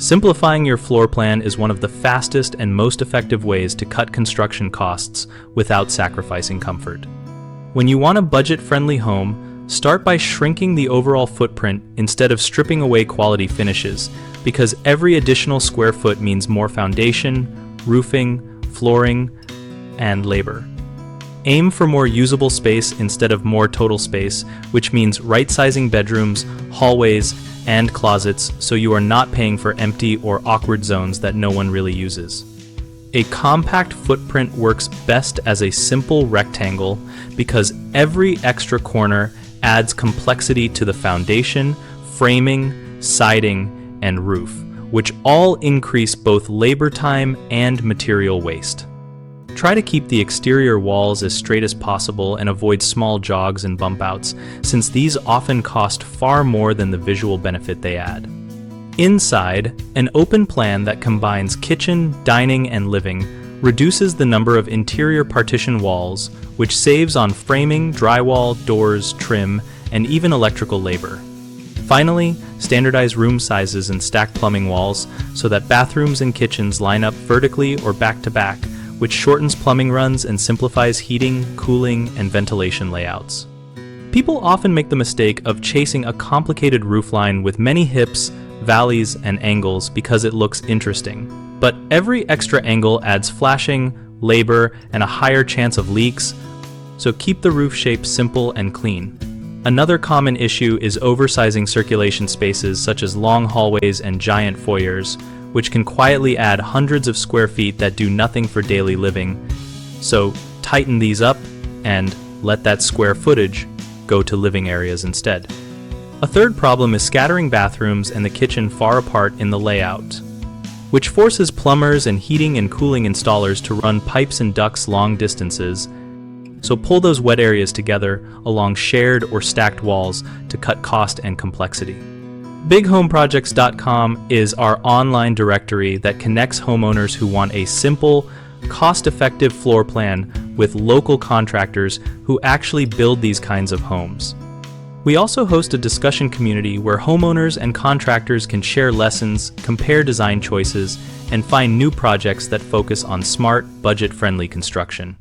Simplifying your floor plan is one of the fastest and most effective ways to cut construction costs without sacrificing comfort. When you want a budget-friendly home, start by shrinking the overall footprint instead of stripping away quality finishes, because every additional square foot means more foundation, roofing, flooring, and labor. Aim for more usable space instead of more total space, which means right-sizing bedrooms, hallways, and closets so you are not paying for empty or awkward zones that no one really uses. A compact footprint works best as a simple rectangle because every extra corner adds complexity to the foundation, framing, siding, and roof, which all increase both labor time and material waste. Try to keep the exterior walls as straight as possible and avoid small jogs and bump outs, since these often cost far more than the visual benefit they add. Inside, an open plan that combines kitchen, dining, and living reduces the number of interior partition walls, which saves on framing, drywall, doors, trim, and even electrical labor. Finally, standardize room sizes and stack plumbing walls so that bathrooms and kitchens line up vertically or back to back, which shortens plumbing runs and simplifies heating, cooling, and ventilation layouts. People often make the mistake of chasing a complicated roofline with many hips, valleys, and angles because it looks interesting. But every extra angle adds flashing, labor, and a higher chance of leaks, so keep the roof shape simple and clean. Another common issue is oversizing circulation spaces such as long hallways and giant foyers, which can quietly add hundreds of square feet that do nothing for daily living. So tighten these up and let that square footage go to living areas instead. A third problem is scattering bathrooms and the kitchen far apart in the layout, which forces plumbers and heating and cooling installers to run pipes and ducts long distances. So pull those wet areas together along shared or stacked walls to cut cost and complexity. BigHomeProjects.com is our online directory that connects homeowners who want a simple, cost-effective floor plan with local contractors who actually build these kinds of homes. We also host a discussion community where homeowners and contractors can share lessons, compare design choices, and find new projects that focus on smart, budget-friendly construction.